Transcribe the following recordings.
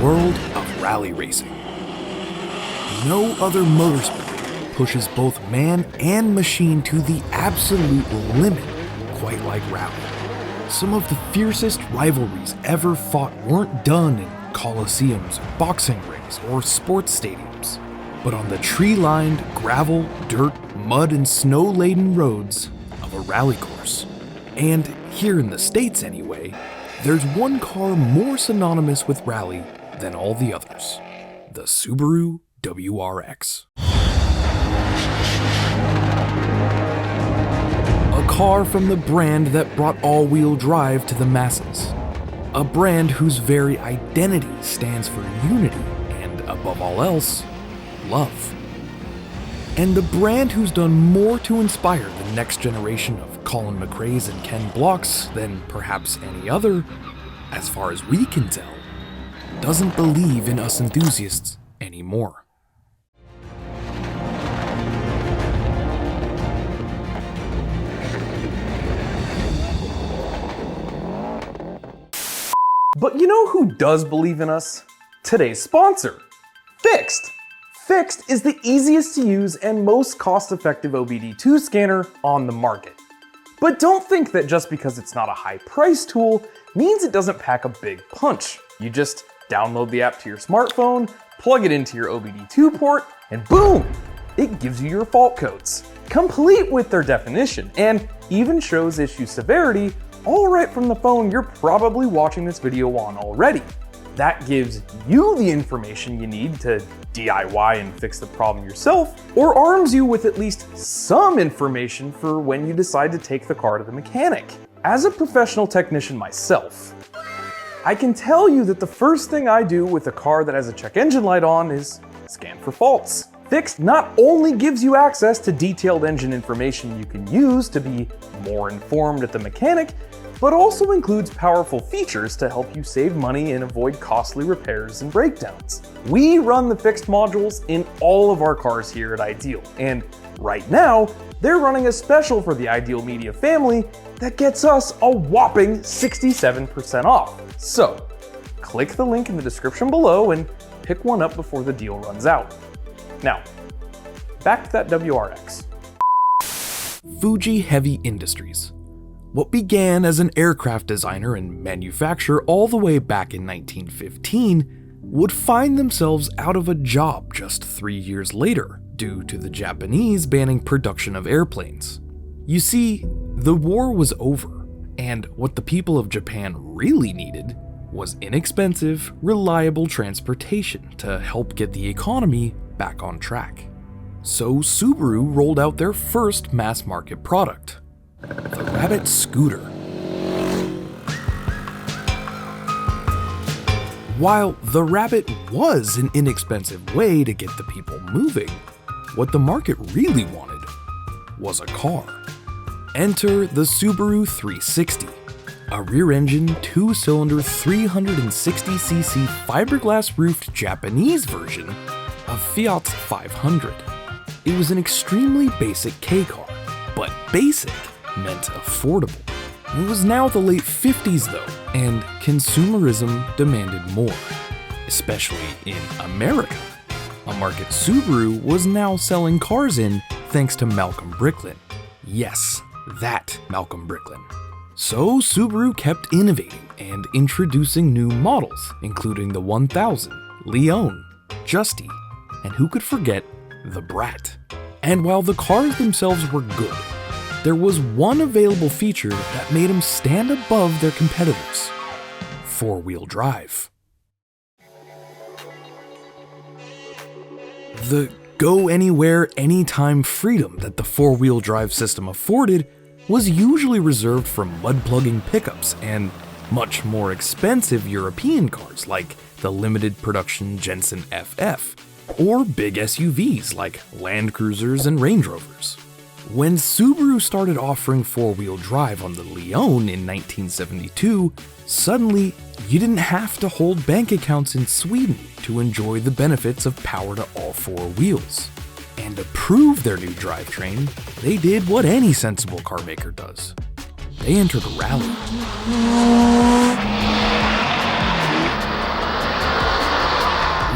world of rally racing. No other motorsport pushes both man and machine to the absolute limit, quite like rally. Some of the fiercest rivalries ever fought weren't done in coliseums, boxing rings, or sports stadiums, but on the tree-lined, gravel, dirt, mud, and snow-laden roads of a rally course. And here in the States anyway, there's one car more synonymous with rally than all the others: the Subaru WRX. A car from the brand that brought all-wheel drive to the masses. A brand whose very identity stands for unity and, above all else, love. And a brand who's done more to inspire the next generation of Collin McRaes and Ken Blocks than perhaps any other, as far as we can tell, doesn't believe in us enthusiasts anymore. But you know who does believe in us? Today's sponsor, Fixed. Fixed is the easiest to use and most cost-effective OBD2 scanner on the market. But don't think that just because it's not a high-price tool means it doesn't pack a big punch. You just download the app to your smartphone, plug it into your OBD2 port, and boom! It gives you your fault codes, complete with their definition, and even shows issue severity all right from the phone you're probably watching this video on already. That gives you the information you need to DIY and fix the problem yourself, or arms you with at least some information for when you decide to take the car to the mechanic. As a professional technician myself, I can tell you that the first thing I do with a car that has a check engine light on is scan for faults. Fixed not only gives you access to detailed engine information you can use to be more informed at the mechanic, but also includes powerful features to help you save money and avoid costly repairs and breakdowns. We run the Fixed modules in all of our cars here at Ideal, and right now, they're running a special for the Ideal Media family that gets us a whopping 67% off. So, click the link in the description below and pick one up before the deal runs out. Now, back to that WRX. Fuji Heavy Industries. What began as an aircraft designer and manufacturer all the way back in 1915 would find themselves out of a job just 3 years later due to the Japanese banning production of airplanes. You see, the war was over, and what the people of Japan really needed was inexpensive, reliable transportation to help get the economy back on track. So Subaru rolled out their first mass-market product, the Rabbit Scooter. While the Rabbit was an inexpensive way to get the people moving, what the market really wanted was a car. Enter the Subaru 360, a rear-engine, two-cylinder, 360cc fiberglass-roofed Japanese version of Fiat's 500. It was an extremely basic K car, but basic meant affordable. It was now the late 50s though, and consumerism demanded more, especially in America, a market Subaru was now selling cars in thanks to Malcolm Bricklin. Yes, that Malcolm Bricklin. So Subaru kept innovating and introducing new models, including the 1000, Leon, Justy, and who could forget the Brat. And while the cars themselves were good, there was one available feature that made them stand above their competitors: four-wheel drive. The go anywhere, anytime freedom that the four-wheel drive system afforded was usually reserved for mud-plugging pickups and much more expensive European cars like the limited production Jensen FF, or big SUVs like Land Cruisers and Range Rovers. When Subaru started offering four-wheel drive on the Leon in 1972, suddenly you didn't have to hold bank accounts in Sweden to enjoy the benefits of power to all four wheels. And to prove their new drivetrain, they did what any sensible car maker does. They entered a rally.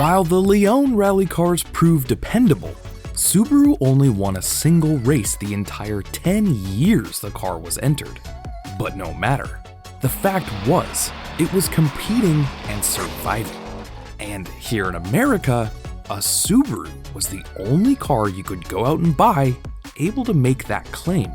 While the Lyon rally cars proved dependable, Subaru only won a single race the entire 10 years the car was entered. But no matter. The fact was, it was competing and surviving. And here in America, a Subaru was the only car you could go out and buy able to make that claim.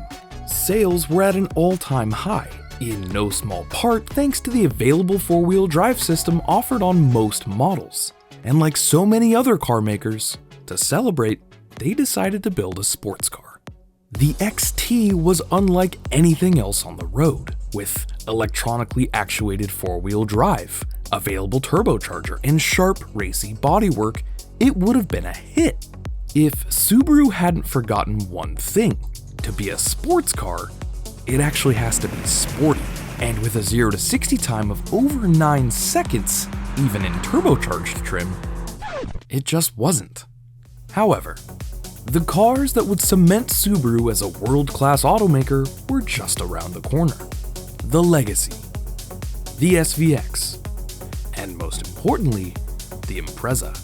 Sales were at an all-time high, in no small part thanks to the available four-wheel drive system offered on most models. And like so many other car makers, to celebrate, they decided to build a sports car. The XT was unlike anything else on the road, with electronically actuated four-wheel drive, available turbocharger, and sharp, racy bodywork. It would have been a hit. If Subaru hadn't forgotten one thing, to be a sports car, it actually has to be sporty, and with a 0 to 60 time of over 9 seconds, even in turbocharged trim, it just wasn't. However, the cars that would cement Subaru as a world-class automaker were just around the corner. The Legacy, the SVX, and most importantly, the Impreza.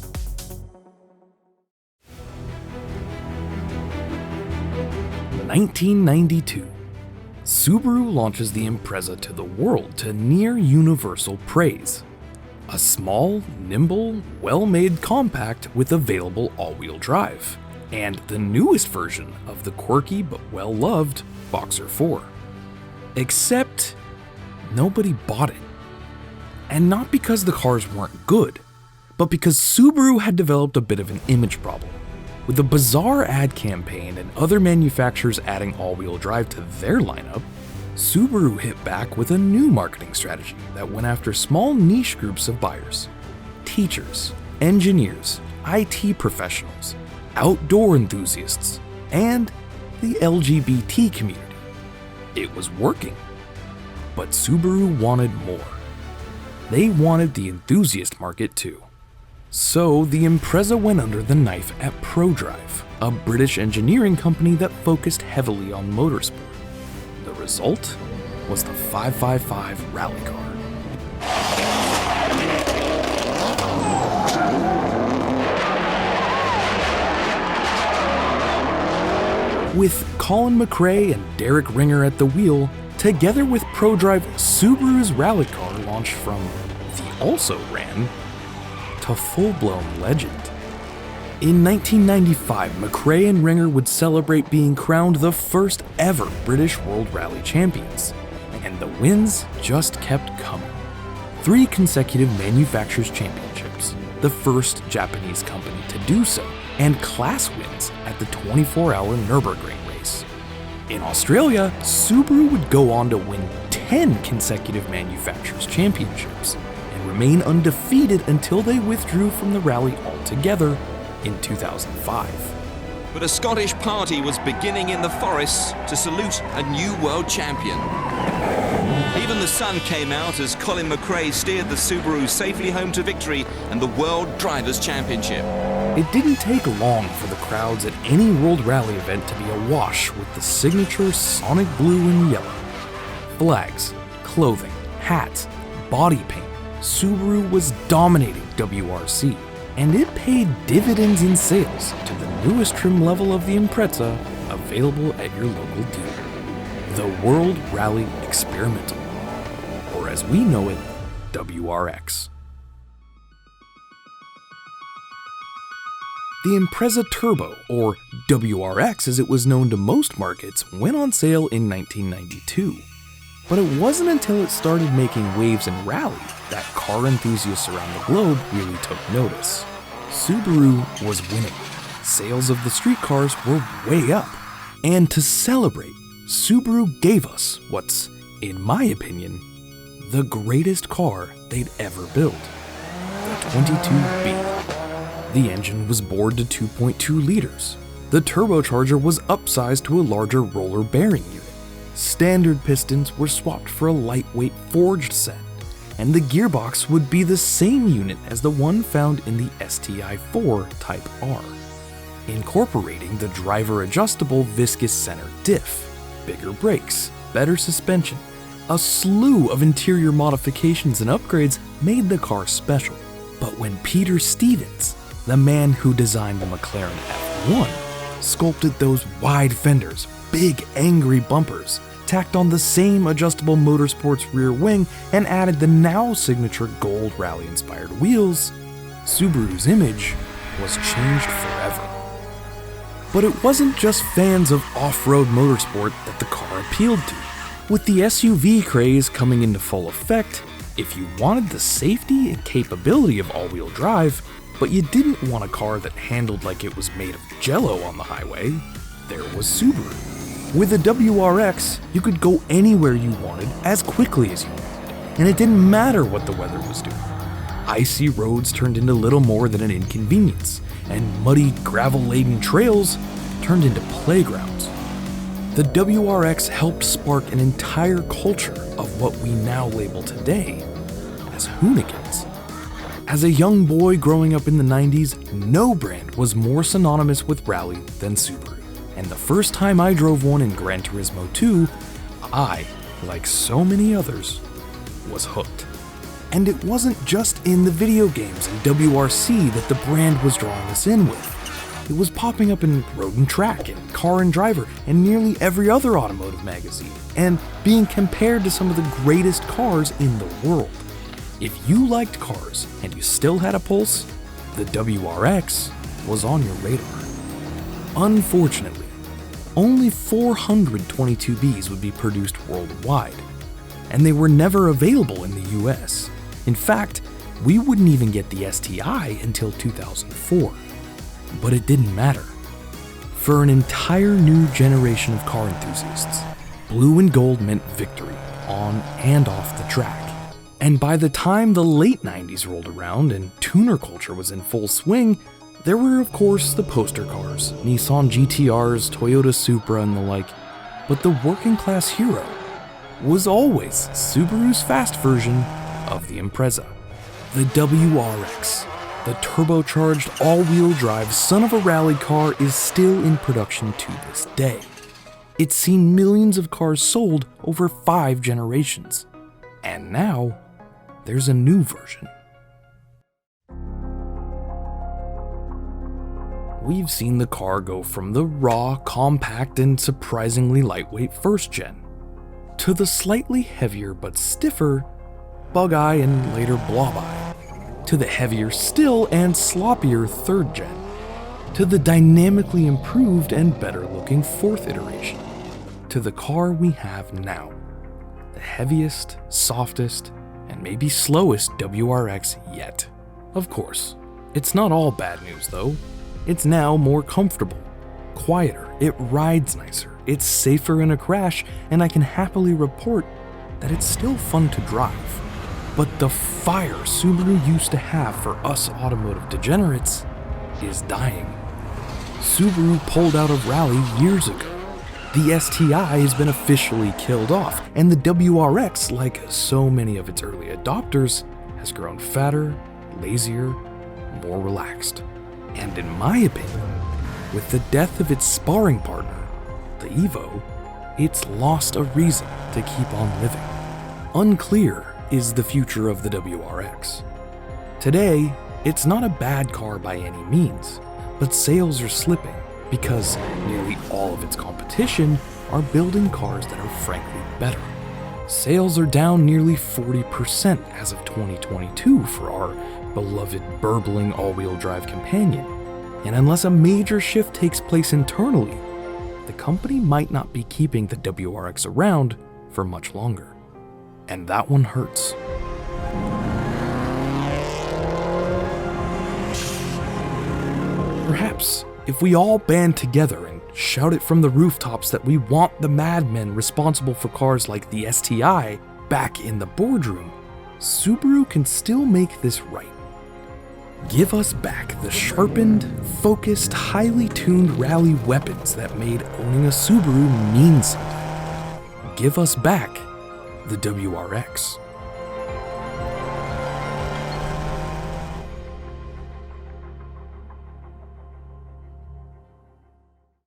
In 1992, Subaru launches the Impreza to the world to near universal praise. A small, nimble, well-made compact with available all-wheel drive, and the newest version of the quirky but well-loved Boxer 4. Except, nobody bought it. And not because the cars weren't good, but because Subaru had developed a bit of an image problem. With a bizarre ad campaign and other manufacturers adding all-wheel drive to their lineup, Subaru hit back with a new marketing strategy that went after small niche groups of buyers: teachers, engineers, IT professionals, outdoor enthusiasts, and the LGBT community. It was working, but Subaru wanted more. They wanted the enthusiast market too. So the Impreza went under the knife at ProDrive, a British engineering company that focused heavily on motorsport. The result was the 555 rally car. With Collin McRae and Derek Ringer at the wheel, together with ProDrive, Subaru's rally car launched from the also-ran to full-blown legend. In 1995, McRae and Ringer would celebrate being crowned the first ever British World Rally Champions, and the wins just kept coming. 3 consecutive Manufacturers' Championships, the first Japanese company to do so, and class wins at the 24-hour Nürburgring race. In Australia, Subaru would go on to win 10 consecutive Manufacturers' Championships, remain undefeated until they withdrew from the rally altogether in 2005. But a Scottish party was beginning in the forests to salute a new world champion. Even the sun came out as Collin McRae steered the Subaru safely home to victory and the World Drivers' Championship. It didn't take long for the crowds at any World Rally event to be awash with the signature sonic blue and yellow. Flags, clothing, hats, body paint. Subaru was dominating WRC, and it paid dividends in sales to the newest trim level of the Impreza available at your local dealer. The World Rally Experimental, or as we know it, WRX. The Impreza Turbo, or WRX as it was known to most markets, went on sale in 1992. But it wasn't until it started making waves in rally that car enthusiasts around the globe really took notice. Subaru was winning. Sales of the street cars were way up. And to celebrate, Subaru gave us what's, in my opinion, the greatest car they'd ever built, the 22B. The engine was bored to 2.2 liters. The turbocharger was upsized to a larger roller bearing unit. Standard pistons were swapped for a lightweight forged set, and the gearbox would be the same unit as the one found in the STI-4 Type R, incorporating the driver-adjustable viscous center diff, bigger brakes, better suspension. A slew of interior modifications and upgrades made the car special, But when Peter Stevens, the man who designed the McLaren F1, sculpted those wide fenders, big angry bumpers, tacked on the same adjustable motorsports rear wing, and added the now signature gold rally-inspired wheels, Subaru's image was changed forever. But it wasn't just fans of off-road motorsport that the car appealed to. With the SUV craze coming into full effect, if you wanted the safety and capability of all-wheel drive, but you didn't want a car that handled like it was made of jello on the highway, there was Subaru. With a WRX, you could go anywhere you wanted as quickly as you wanted, and it didn't matter what the weather was doing. Icy roads turned into little more than an inconvenience, and muddy, gravel-laden trails turned into playgrounds. The WRX helped spark an entire culture of what we now label today as hooligans. As a young boy growing up in the 90s, no brand was more synonymous with rally than Subaru. And the first time I drove one in Gran Turismo 2, I, like so many others, was hooked. And it wasn't just in the video games and WRC that the brand was drawing us in with. It was popping up in Road and Track and Car and Driver and nearly every other automotive magazine, and being compared to some of the greatest cars in the world. If you liked cars and you still had a pulse, the WRX was on your radar. Unfortunately, only 422Bs would be produced worldwide, and they were never available in the US. In fact, we wouldn't even get the STI until 2004. But it didn't matter. For an entire new generation of car enthusiasts, blue and gold meant victory on and off the track. And by the time the late 90s rolled around and tuner culture was in full swing, there were of course the poster cars, Nissan GTRs, Toyota Supra and the like, but the working class hero was always Subaru's fast version of the Impreza. The WRX, the turbocharged all-wheel drive son of a rally car, is still in production to this day. It's seen millions of cars sold over 5 generations. And now, there's a new version. We've seen the car go from the raw, compact, and surprisingly lightweight first gen, to the slightly heavier but stiffer Bug-Eye and later Blob-Eye, to the heavier still and sloppier third gen, to the dynamically improved and better looking fourth iteration, to the car we have now, the heaviest, softest, and maybe slowest WRX yet. Of course, it's not all bad news though. It's now more comfortable, quieter, it rides nicer, it's safer in a crash, and I can happily report that it's still fun to drive. But the fire Subaru used to have for us automotive degenerates is dying. Subaru pulled out of rally years ago. The STI has been officially killed off, and the WRX, like so many of its early adopters, has grown fatter, lazier, more relaxed. And in my opinion, with the death of its sparring partner, the Evo, it's lost a reason to keep on living. Unclear is the future of the WRX. Today, it's not a bad car by any means, but sales are slipping because nearly all of its competition are building cars that are frankly better. Sales are down nearly 40% as of 2022 for our beloved burbling all-wheel drive companion, and unless a major shift takes place internally, the company might not be keeping the WRX around for much longer. And that one hurts. Perhaps if we all band together and shout it from the rooftops that we want the madmen responsible for cars like the STI back in the boardroom, Subaru can still make this right. Give us back the sharpened, focused, highly tuned rally weapons that made owning a Subaru mean something. Give us back the WRX.